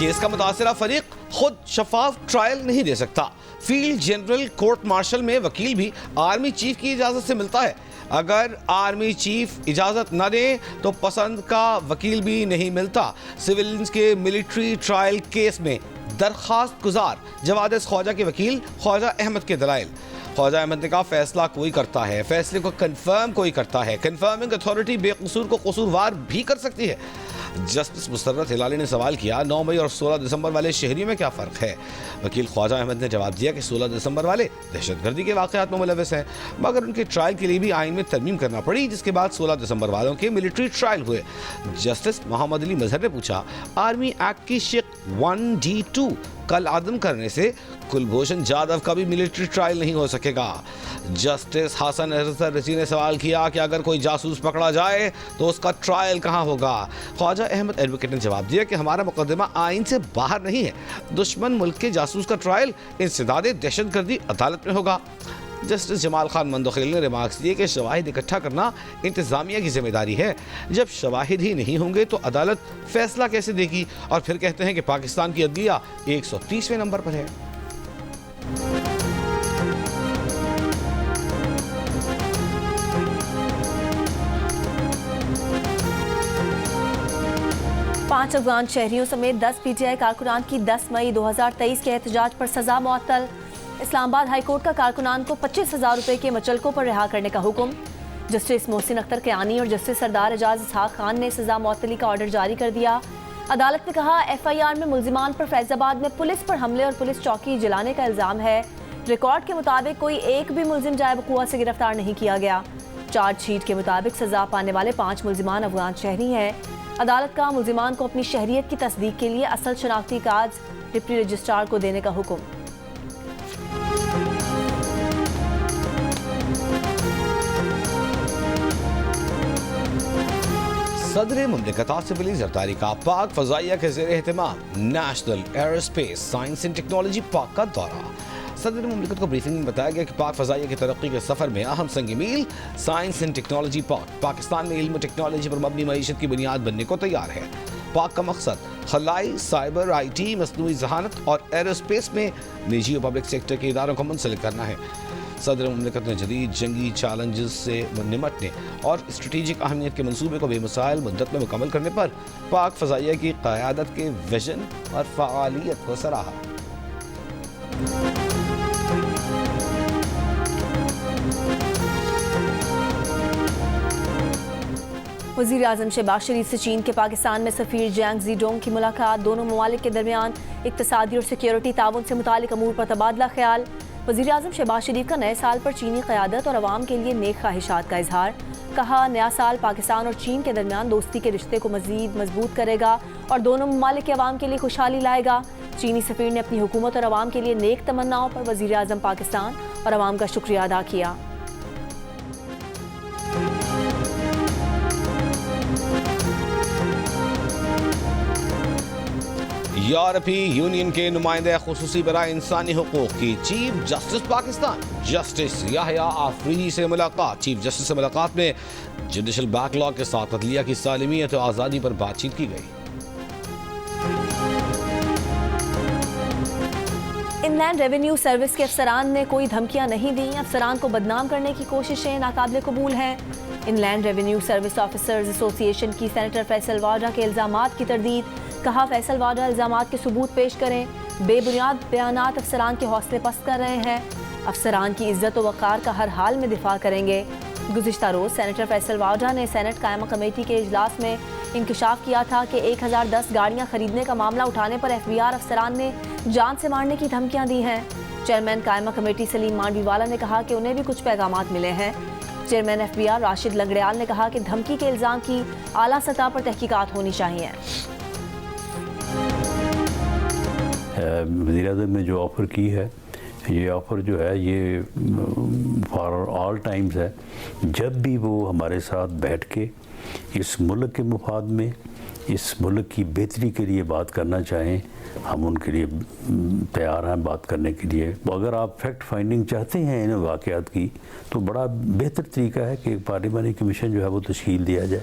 Case का मुतासिरा फरीक खुद शफाफ trial नहीं दे सकता। फील्ड जनरल कोर्ट मार्शल में वकील भी आर्मी चीफ की इजाज़त से मिलता है। अगर आर्मी चीफ इजाज़त न दे तो पसंद का वकील भी नहीं मिलता। सिविलियंस के मिलिट्री ट्रायल केस में दरखास्त गुजार जवाद ख्वाजा के वकील ख्वाजा अहमद के दलाइल। ख्वाजा अहमद ने कहा फैसला कोई करता है, फैसले को कंफर्म कोई करता है। कंफर्मिंग अथॉरिटी बेकसूर को कसूरवार भी कर सकती है। जस्टिस मुसर्रत हिलाली ने सवाल किया 9 मई और 16 दिसंबर वाले शहरियों में क्या फ़र्क है। वकील ख्वाजा अहमद ने जवाब दिया कि 16 दिसंबर वाले दहशतगर्दी के वाक़यात में मुलविस हैं, मगर उनके ट्रायल के लिए भी आइन में तरमीम करना पड़ी, जिसके बाद 16 दिसंबर वालों के मिलिट्री ट्रायल हुए। जस्टिस मोहम्मद अली मजहर ने पूछा आर्मी एक्ट की शिक 1D2 कल आदम करने से कुलभूषण जाधव का भी मिलिट्री ट्रायल नहीं हो सकेगा। जस्टिस हसन अजहर रजी ने सवाल किया कि अगर कोई जासूस पकड़ा जाए तो उसका ट्रायल कहां होगा। ख्वाजा अहमद एडवोकेट ने जवाब दिया कि हमारा मुकदमा आइन से बाहर नहीं है। दुश्मन मुल्क के जासूस का ट्रायल इंसदाद दहशतगर्दी अदालत में होगा। जस्टिस जमाल खान मंदोखेल ने रिमार्क्स दिए कि शवाहिद इकट्ठा करना इंतजामिया की जिम्मेदारी है। जब शवाहिद ही नहीं होंगे तो अदालत फैसला कैसे देगी। और फिर कहते हैं कि पाकिस्तान की अदलिया 130वें नंबर पर है। पांच अफगान शहरियों समेत 10 पीटीआई कारकुनान की 10 मई 2023 के एहतजाज पर सजा मुअत्तल। इस्लामाबाद हाईकोर्ट का कारकुनान को 25,000 रुपए के मचलकों पर रिहा करने का हुक्म। जस्टिस मोहसिन अख्तर कियानी और जस्टिस सरदार एजाज इसहाक खान ने सजा मुअत्तली का ऑर्डर जारी कर दिया। अदालत ने कहा FIR में मुल्जिमान पर फैजाबाद में पुलिस पर हमले और पुलिस चौकी जलाने का इल्जाम है। रिकॉर्ड के मुताबिक कोई एक भी मुल्जिम जाए वक़ुआ से गिरफ्तार नहीं किया गया। चार्जशीट के मुताबिक सजा पाने वाले 5 मुल्जिमान अफगान शहरी हैं। अदालत का मुल्जिमान को अपनी शहरियत की तस्दीक के लिए असल शनाख्ती कार्ड डिप्टी रजिस्ट्रार को देने का हुक्म। सदर मुमलिकत आसिफ अली जरदारी का पाक फ़ज़ाइया के ज़ेर एहतमाम national aerospace science and technology park का दौरा। सदर मुमलिकत को ब्रीफिंग में बताया गया कि पाक फ़ज़ाइया की तरक्की के सफ़र में अहम संग मील साइंस एंड टेक्नोलॉजी पाकिस्तान में इल्म टेक्नोलॉजी पर मबनी मईशत की बुनियाद बनने को तैयार है। पाक का मकसद खलाई, साइबर, IT, मसनूई ज़हानत और एयरोस्पेस में निजी और पब्लिक सेक्टर के इदारों को मुंसलिक करना है। सदर मुमलिकत ने जदीद जंगी चैलेंजेस से निमटने और स्ट्रेटेजिक अहमियत के मंसूबे को बेमिसाल मुद्दत में मुकम्मल करने पर पाक फ़ज़ाइया की क़यादत के विजन और फ़आलियत को सराहा। वज़ीर आज़म शहबाज शरीफ से चीन के पाकिस्तान में सफ़ीर जैंग ज़ीडोंग की मुलाकात। दोनों ममालिक के दरमियान इक़्तिसादी और सिक्योरिटी ताउन से मुतालिक अमूर पर तबादला ख्याल। वज़ीर आज़म शहबाज शरीफ का नए साल पर चीनी क़यादत और अवाम के लिए नेक ख्वाहिशात का इजहार। कहा नया साल पाकिस्तान और चीन के दरमियान दोस्ती के रिश्ते को मज़ीद मजबूत करेगा और दोनों ममालिक के अवाम के लिए खुशहाली लाएगा। चीनी सफ़ीर ने अपनी हुकूमत और अवाम के लिए नेक तमन्नाओं पर वज़ीर आज़म पाकिस्तान और अवाम का शुक्रिया अदा किया। यूरोपीय यूनियन के नुमाइंदे खुसूसी बराए इंसानी हुकूक की chief justice Pakistan justice Yahya Afridi से मुलाकात। चीफ जस्टिस से मुलाकात में जुडिशल बैकलॉग के साथ अदलिया की सालिमियत और आज़ादी पर बातचीत की गई। इनलैंड रेवेन्यू सर्विस के अफसरान ने कोई धमकियां नहीं दी। अफसरान को बदनाम करने की कोशिशें नाकाबिले कबूल हैं। Inland revenue service officers association की सेनेटर फैसल वाडा के इल्जामात की तरदीद। कहा फैसल वाडा इल्जामात के सबूत पेश करें। बेबुनियाद बयानात अफसरान के हौसले पस्त कर रहे हैं। अफसरान की इज्जत व वक़ार का हर हाल में दिफा करेंगे। गुज़िश्ता रोज़ सेनेटर फैसल वाडा ने सेनेट कायमा कमेटी के इजलास में इंकशाफ किया था कि 1010 गाड़ियाँ खरीदने का मामला उठाने पर FBR अफसरान ने जान से मारने की धमकियाँ दी हैं। चेयरमैन कायमा कमेटी सलीम मांडवीवाला ने कहा कि उन्हें भी कुछ पैगामात मिले हैं। चेयरमैन FBR राशिद लंगड़ियाल ने कहा कि धमकी के इल्ज़ाम की आला सतह पर तहकीकात होनी चाहिए। वज़ीर-ए-आज़म ने जो ऑफ़र की है, ये ऑफ़र जो है ये फॉर ऑल टाइम्स है। जब भी वो हमारे साथ बैठ के इस मुल्क के मुफाद में, इस मुल्क की बेहतरी के लिए बात करना चाहें, हम उनके लिए तैयार हैं बात करने के लिए। अगर आप फैक्ट फाइंडिंग चाहते हैं इन वाक़यात की तो बड़ा बेहतर तरीका है कि एक पार्लियामानी कमीशन जो है वो तश्कील दिया जाए।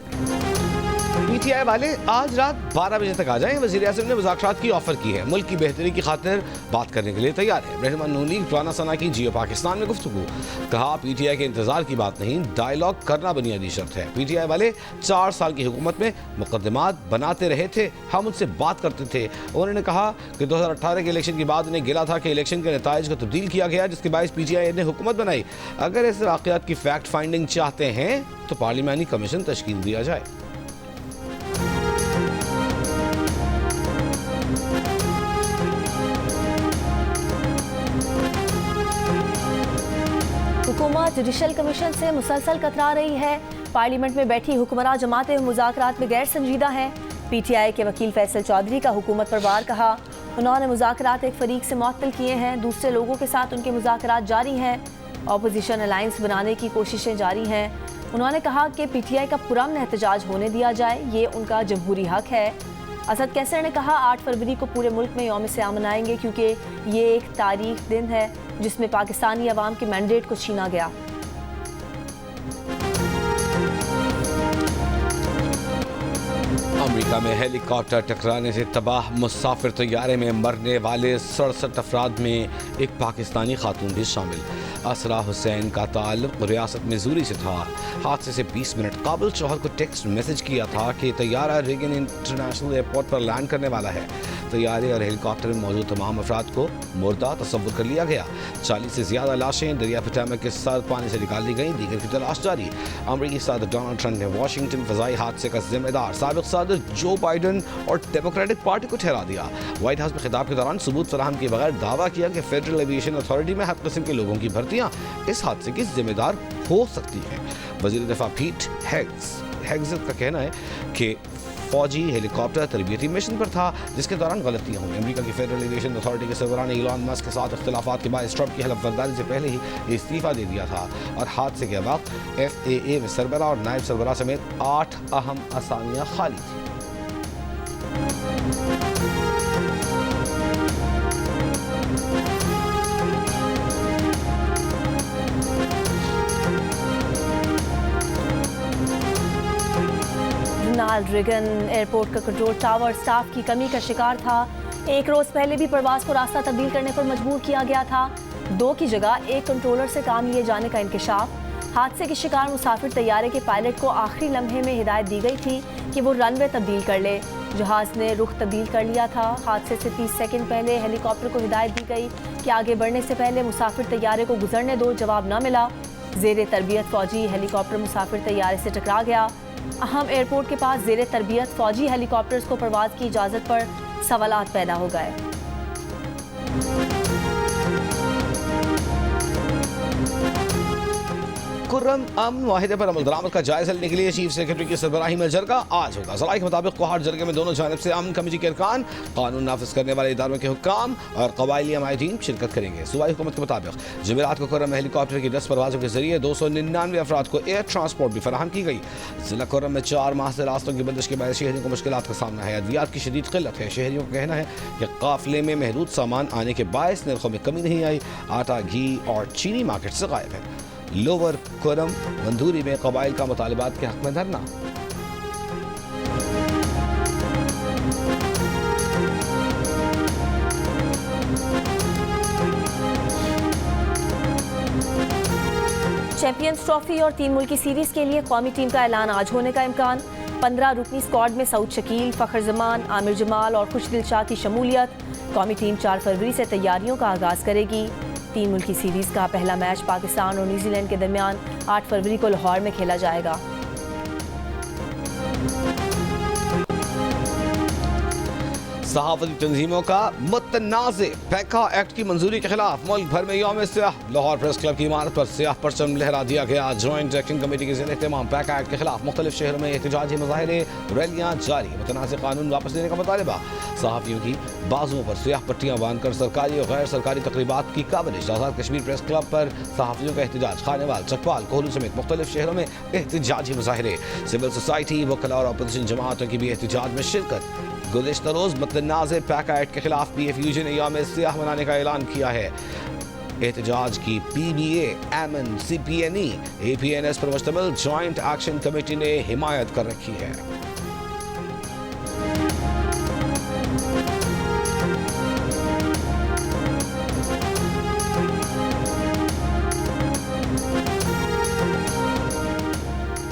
पीटीआई वाले आज रात 12 बजे तक आ जाएं। वज़ीर आज़म ने मुज़ाकरात की ऑफर की है। मुल्क की बेहतरी की खातिर बात करने के लिए तैयार है। रहमान नून लीग पुराना सना की जियो पाकिस्तान में गुफ्तगू। कहा पीटीआई के इंतजार की बात नहीं, डायलॉग करना बुनियादी शर्त है। पीटीआई वाले 4 साल की हुकूमत में मुकदमात बनाते रहे थे, हम उनसे बात करते थे। उन्होंने कहा कि 2018 के इलेक्शन के बाद उन्हें गिला था कि इलेक्शन के नताइज को तब्दील किया गया, जिसके बायस पीटीआई ने हुकूमत बनाई। अगर ऐसे वाक़यात की फैक्ट फाइंडिंग चाहते हैं तो पार्लिमानी कमीशन तश्कील दिया जाए। हुकूमत जुडिशल कमीशन से मुसलसल कतरा रही है। पार्लियामेंट में बैठी हुक्मरान जमातें मुज़ाकरात में गैर संजीदा हैं। पीटीआई के वकील फैसल चौधरी का हुकूमत पर वार कहा। उन्होंने मुज़ाकरात एक फरीक से मुअत्तल किए हैं, दूसरे लोगों के साथ उनके मुज़ाकरात जारी हैं। अपोजिशन अलायंस बनाने की कोशिशें जारी हैं। उन्होंने कहा कि पीटीआई का पुरअमन एहतजाज होने दिया जाए, ये उनका जमहूरी हक है। असद कैसर ने कहा 8 फरवरी को पूरे मुल्क में यौम सियाह मनाएंगे, क्योंकि ये एक तारीख दिन है जिसमें पाकिस्तानी अवाम के मैंडेट को छीना गया। अमेरिका में हेलीकॉप्टर टकराने से तबाह मुसाफिर तैयारे में मरने वाले 67 अफराद में एक पाकिस्तानी खातून भी शामिल। असरा हुसैन का ताल्लुक रियासत मिजूरी से था। हादसे से 20 मिनट काबुल शोहर को टेक्स्ट मैसेज किया था कि तैयारा रेगन इंटरनेशनल एयरपोर्ट पर लैंड करने वाला है। तैयारे और हेलीकॉप्टर में मौजूद तमाम अफराद को मुर्दा तस्वुर कर लिया गया। 40 से ज्यादा लाशें दरिया पटामक के सर्द पानी से निकाल ली गई, दीगर की तलाश जारी। अमरीकी सदर डोनाल्ड ट्रंप ने वाशिंगटन फजाई हादसे का जिम्मेदार साबिक सदर जो बाइडन और डेमोक्रेटिक पार्टी को ठहरा दिया। व्हाइट हाउस में खिताब के दौरान सबूत फराहम किए बगैर दावा किया कि फेडरल एविएशन अथॉरिटी में हर किस्म के लोगों की भर्तियां इस हादसे की जिम्मेदार हो सकती हैं। वजीर दिफा पीट हेग्सेट का कहना है कि फौजी हेलीकॉप्टर तरबियती मिशन पर था, जिसके दौरान गलतियां हुई। अमेरिका की फेडरल एविएशन अथॉरिटी के सरबराह ने इलॉन मस्क के साथ इख्तिलाफात के बाद ट्रंप की हलफबर्दारी से पहले ही इस्तीफा दे दिया था और हादसे के वक्त FAA में सरबराह और नायब सरबराह समेत 8 अहम असामियां खाली थी। रोनाल्ड रेगन एयरपोर्ट का कंट्रोल टावर स्टाफ की कमी का शिकार था। एक रोज पहले भी परवाज को रास्ता तब्दील करने पर मजबूर किया गया था। 2 की जगह एक कंट्रोलर से काम लिए जाने का इंकशाफ। हादसे के शिकार मुसाफिर तैयारे के पायलट को आखिरी लम्हे में हिदायत दी गई थी कि वो रनवे तब्दील कर ले। जहाज ने रुख तब्दील कर लिया था। हादसे से 30 सेकंड पहले हेलीकॉप्टर को हिदायत दी गई कि आगे बढ़ने से पहले मुसाफिर तैयारे को गुजरने दो। जवाब न मिला। जेर तरबियत फौजी हेलीकॉप्टर मुसाफिर तैयारे से टकरा गया। अहम एयरपोर्ट के पास जेर तरबियत फौजी हेलीकॉप्टर्स को परवाज की इजाज़त पर सवालात पैदा हो गए। खुर्रम अमन माहिदे पर अमल दरामद का जायजा लेने के लिए चीफ सेक्रेटरी की सरबराही में जरगा आज होगा। ज़राए के मुताबिक कोहाट जरगे में दोनों जानिब से अमन कमेटी के अरकान, कानून नाफिज करने वाले इदारों के हुक्काम और कबायली अमायदीन शिरकत करेंगे। सूबाई हुकूमत के मुताबिक जुमेरात को खुर्रम में हेलीकॉप्टर की 10 परवाजों के जरिए 299 अफराद को एयर ट्रांसपोर्ट भी फराहम की गई। जिला खुर्रम में 4 माह से रास्तों की बंदिश के बाद शहरियों को मुश्किलात का सामना है। अद्वियात की शदीद किल्लत है। शहरियों का कहना है कि काफिले में महदूद सामान आने के बायस नरखों में कमी नहीं आई। आटा, घी और चीनी मार्केट से गायब है। लोअर खुर्रम मंदूरी में कबाइल का मुतालिबात के हक में धरना। चैंपियंस ट्रॉफी और 3 मुल्की सीरीज के लिए कौमी टीम का ऐलान आज होने का इम्कान। 15 रुकनी स्क्वाड में सऊद शकील, फखर जमान, आमिर जमाल और खुशदिल शाह की शमूलियत। कौमी टीम 4 फरवरी से तैयारियों का आगाज करेगी। 3 मुल्की सीरीज का पहला मैच पाकिस्तान और न्यूजीलैंड के दरमियान 8 फरवरी को लाहौर में खेला जाएगा। सहाफती तंजीमों का मुतनाज़े पैका एक्ट की मंजूरी के खिलाफ मुल्क भर में यौम सियाह। लाहौर प्रेस क्लब की इमारत पर सियाह परचम लहरा दिया गया। जॉइंट एक्शन कमेटी के ज़ेर एहतमाम पैका एक्ट के खिलाफ मुख्तलिफ शहरों में एहतजाजी मुजाहरे, रैलियाँ जारी। मुतनाज़े कानून वापस लेने का मुतालिबा। सहाफ़ियों की बाजुओं पर सियाह पट्टियाँ बांधकर सरकारी और गैर सरकारी तकरीबात की coverage. Azad Kashmir press club पर सहाफ़ियों का एहतजाज। खानेवाल, चकवाल, कोहलू समेत मुख्तलिफ शहरों में एहतजाजी मुजाहरे। सिविल सोसाइटी, वकला और अपोजिशन जमातों की भी एहतजाज में शिरकत। गुज़िश्ता रोज़ मुतनाज़े पैका एक्ट के खिलाफ PFUJ ने यौम सियाह मनाने का ऐलान किया है। एहतजाज की PBA, एमन, CPNE, APNS पर मुश्तमिल जॉइंट एक्शन कमेटी ने हिमायत कर रखी है।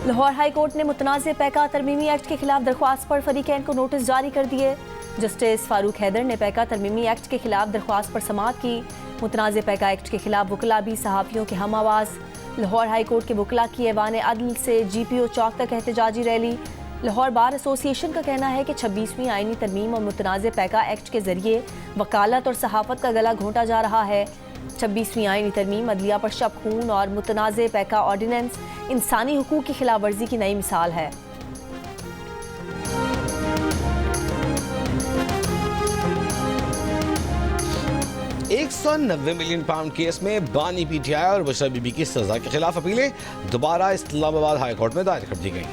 लाहौर हाई कोर्ट ने मुतनाज़ पैका तरमीमी एक्ट के खिलाफ दरख्वास्त पर फरीकैन को नोटिस जारी कर दिए। जस्टिस फारूक हैदर ने पैका तरमीमी एक्ट के खिलाफ दरख्वास्त पर समाअत की। मुतनाज़ पैका एक्ट के खिलाफ वकला भी सहाफ़ियों के हम आवाज़। लाहौर हाई कोर्ट के वकला की ऐवान अदल से GPO चौक तक एहतजाजी रैली। लाहौर बार एसोसिएशन का कहना है कि 26वीं आईनी तरमीम और मुतनाज़ पैका एक्ट के जरिए वकालत और सहाफ़त का गला घोंटा जा रहा है। 26वीं आईनी तरमीम अदलिया पर शब खून और मुतनाज़ पैका ऑर्डिनेंस इंसानी हुकूक की खिलाफ वर्जी की नई मिसाल है। £190 मिलियन केस में बानी PTI और बशर बीबी की सजा के खिलाफ अपीलें दोबारा इस्लामाबाद हाई कोर्ट में दायर कर दी गई।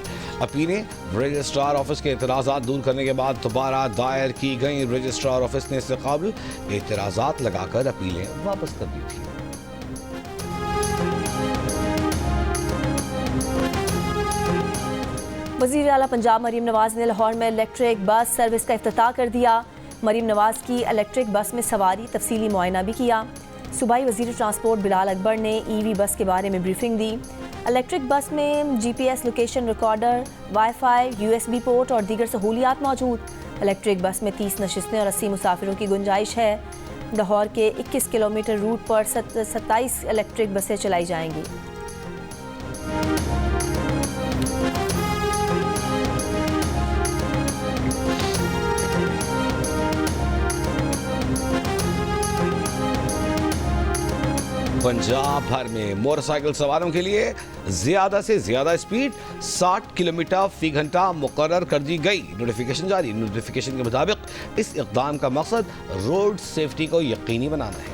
अपीलें रजिस्ट्रार ऑफिस के एतराज़ात दूर करने के बाद दोबारा दायर की गई। रजिस्ट्रार ऑफिस ने इससे काबिल एतराज़ात लगाकर अपीलें वापस कर दी थी। वज़ीर आला पंजाब मरीम नवाज ने लाहौर में इलेक्ट्रिक बस सर्विस का इफ्तिताह कर दिया। मरीम नवाज की इलेक्ट्रिक बस में सवारी तफसीली मुआयना भी किया। सूबाई वज़ीर ट्रांसपोर्ट बिलाल अकबर ने EV बस के बारे में ब्रीफिंग दी। इलेक्ट्रिक बस में GPS location recorder, wifi, USB port और दीगर सहूलियात मौजूद। इलेक्ट्रिक बस में 30 नशिस्तें और 80 मुसाफिरों की गुंजाइश है। लाहौर के 21 किलोमीटर रूट पर 27 इलेक्ट्रिक बसें चलाई जाएंगी। पंजाब भर में मोटरसाइकिल सवारों के लिए ज्यादा से ज्यादा स्पीड 60 किलोमीटर फी घंटा मुकर्रर कर दी गई। नोटिफिकेशन जारी। नोटिफिकेशन के मुताबिक इस इक़दाम का मकसद रोड सेफ्टी को यकीनी बनाना है।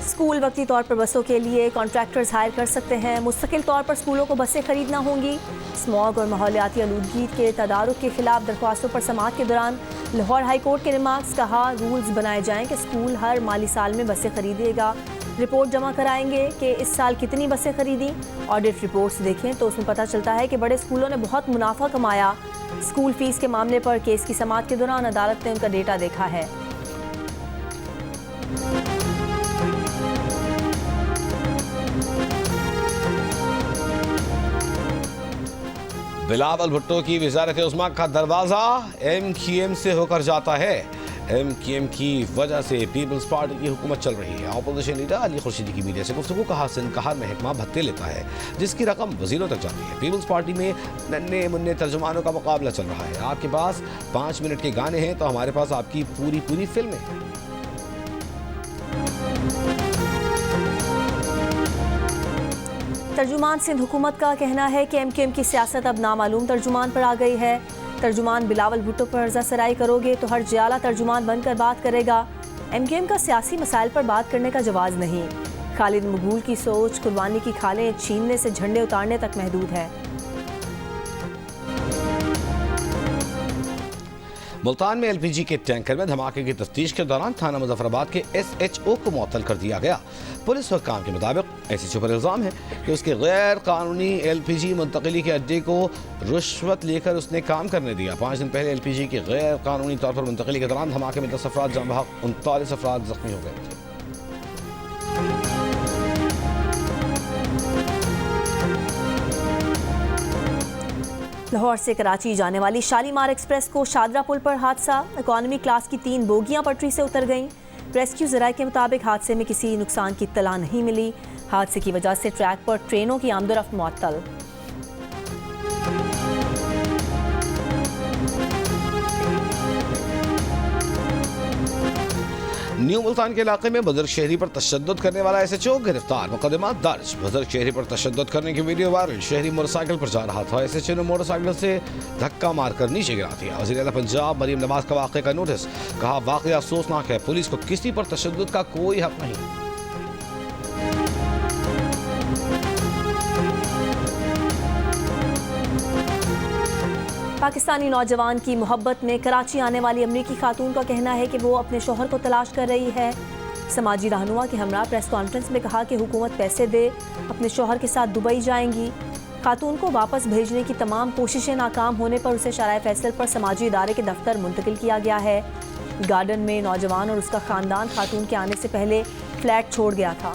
स्कूल वक्ती तौर पर बसों के लिए कॉन्ट्रैक्टर्स हायर कर सकते हैं। मुस्तकिल तौर पर स्कूलों को बसें खरीदना होंगी। स्मॉग और माहौलियाती आलूदगी के तदारुक के खिलाफ दरख्वास्तों पर समाअत के दौरान लाहौर हाई कोर्ट के रिमार्क्स। कहा, रूल्स बनाए जाएं कि स्कूल हर माली साल में बसें खरीदेगा। रिपोर्ट जमा कराएंगे कि इस साल कितनी बसें खरीदी। ऑडिट रिपोर्ट्स देखें तो उसमें पता चलता है कि बड़े स्कूलों ने बहुत मुनाफा कमाया। स्कूल फीस के मामले पर केस की समाअत के दौरान अदालत ने उनका डेटा देखा है। बिलावल भुट्टो की वज़ारत उस्मा का दरवाज़ा MQM से होकर जाता है। MQM की वजह से पीपल्स पार्टी की हुकूमत चल रही है। अपोजिशन लीडर अली खुर्शीदी की मीडिया से गुफ्तगू। कहा, सिंध का हर महकमा भत्ते लेता है जिसकी रकम वजीरों तक जाती है। पीपल्स पार्टी में नन्हे मुन्ने तर्जुमानों का मुकाबला चल रहा है। आपके पास 5 मिनट के गाने हैं तो हमारे पास आपकी पूरी फिल्में हैं। तर्जुमान सिंध हुकूमत का कहना है कि MQM की सियासत अब नामालूम तर्जुमान पर आ गई है। तर्जुमान बिलावल भुट्टो पर अर्जा सराई करोगे तो हर जियाला तर्जुमान बनकर बात करेगा। MQM का सियासी मसाइल पर बात करने का जवाज़ नहीं। खालिद मकबूल की सोच कुर्बानी की खालें छीनने से झंडे उतारने तक महदूद है। मुल्तान में LPG के टैंकर में धमाके की तफ्तीश के दौरान थाना मुजफ्फराबाद के SHO को मुअत्तल कर दिया गया। पुलिस हुक्काम के मुताबिक SHO पर इल्ज़ाम है कि उसके गैर कानूनी LPG मुंतकिली के अड्डे को रुश्वत लेकर उसने काम करने दिया। 5 दिन पहले LPG की गैर कानूनी तौर पर मुंतकिली के दौरान धमाके में 10 अफराद जान बहक 39 अफराद जख्मी हो गए थे। लाहौर से कराची जाने वाली शालीमार एक्सप्रेस को शादरा पुल पर हादसा। इकॉनमी क्लास की 3 बोगियां पटरी से उतर गईं। रेस्क्यू ज़राए के मुताबिक हादसे में किसी नुकसान की इत्तला नहीं मिली। हादसे की वजह से ट्रैक पर ट्रेनों की आमदोरफ्त मुअत्तल। न्यू मुल्तान के इलाके में बुजुर्ग शहरी पर तशद्दुद करने वाला SHO गिरफ्तार। मुकदमा दर्ज। बुजुर्ग शहरी पर तशद्दुद करने की वीडियो वायरल। शहरी मोटरसाइकिल पर जा रहा था। SHO ने मोटरसाइकिल से धक्का मारकर नीचे गिरा दिया। वज़ीर आला पंजाब मरीम नवाज का वाक़े का नोटिस। कहा, वाक़या अफसोसनाक है। पुलिस को किसी पर तशद्दुद का कोई हक नहीं। पाकिस्तानी नौजवान की मोहब्बत में कराची आने वाली अमरीकी खातून का कहना है कि वो अपने शोहर को तलाश कर रही है। समाजी रहनुमा के हमरा प्रेस कॉन्फ्रेंस में कहा कि हुकूमत पैसे दे अपने शोहर के साथ दुबई जाएंगी। खातून को वापस भेजने की तमाम कोशिशें नाकाम होने पर उसे शराय फैसल पर समाजी इदारे के दफ्तर मुंतकिल किया गया है। गार्डन में नौजवान और उसका खानदान खातून के आने से पहले फ्लैट छोड़ गया था।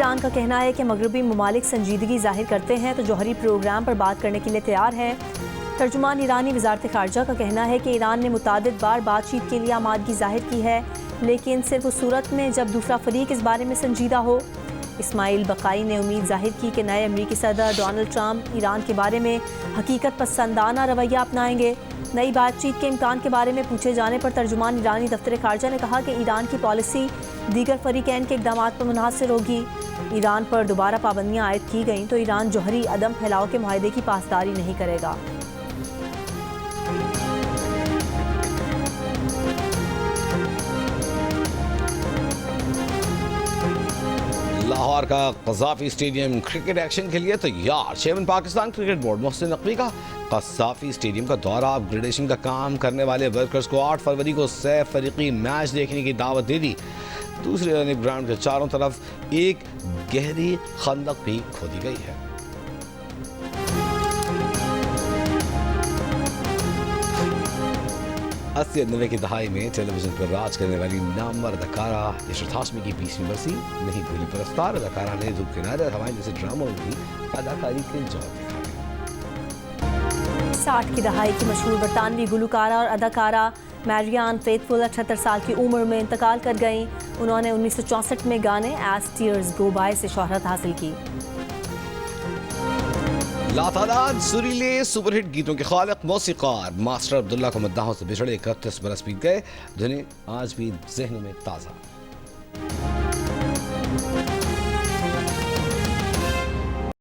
ईरान का कहना है कि मगरबी ममालिक संजीदगी जाहिर करते हैं तो जौहरी प्रोग्राम पर बात करने के लिए तैयार हैं। तर्जुमान ईरानी वजारत खारजा का कहना है कि ईरान ने मुतादिद बार बातचीत के लिए आमादगी जाहिर की है, लेकिन सिर्फ उस सूरत में जब दूसरा फरीक इस बारे में संजीदा हो। इस्माइल बकाई ने उम्मीद जाहिर की कि नए अमरीकी सदर डोनाल्ड ट्रंप ईरान के बारे में हकीकत पसंदाना रवैया अपनाएंगे। नई बातचीत के इम्कान के बारे में पूछे जाने पर तर्जुमान ईरानी दफ्तर खारजा ने कहा कि ईरान की पॉलिसी दीगर फरीकैन के इक़दाम पर मुनहसर होगी। ईरान पर दोबारा पाबंदियाँ आयद की गईं तो ईरान जौहरी अदम फैलाव के मुआहदे की पासदारी नहीं करेगा। लाहौर का कज़ाफ़ी स्टेडियम क्रिकेट एक्शन के लिए तैयार। Chairman Pakistan cricket board Mohsin Naqvi का कज़ाफ़ी स्टेडियम का दौरा। अपग्रेडेशन का काम करने वाले वर्कर्स को 8 फरवरी को सह फरीकी मैच देखने की दावत दे दी। दूसरे जानब ग्राउंड के चारों तरफ एक गहरी खंदक भी खोदी गई है। 80 और 90 की दहाई में टेलीविजन पर राज करने वाली नामवर अदाकारा इशरत हाशमी की 20वीं बरसी नहीं भूली। पुरस्कार अदाकारा ने धूप किनारे और हवाएं जैसे ड्रामों में भी अदाकारी के जौहर दिखाए। 60 की दहाई की मशहूर बरतानवी गुलकारा और अदाकारा मैरियान फेथफुल 78 साल की उम्र में इंतकाल कर गईं। उन्होंने 1964 में गाने एज टीयर्स गो बाय से शोहरत हासिल की। लातादाद सुरीले सुपरहिट गीतों के खालिक मौसीकार मास्टर अब्दुल्ला को मद्दाहों से बिछड़े 31 बरस बीत गए, जिन्हें आज भी ज़हन में ताज़ा।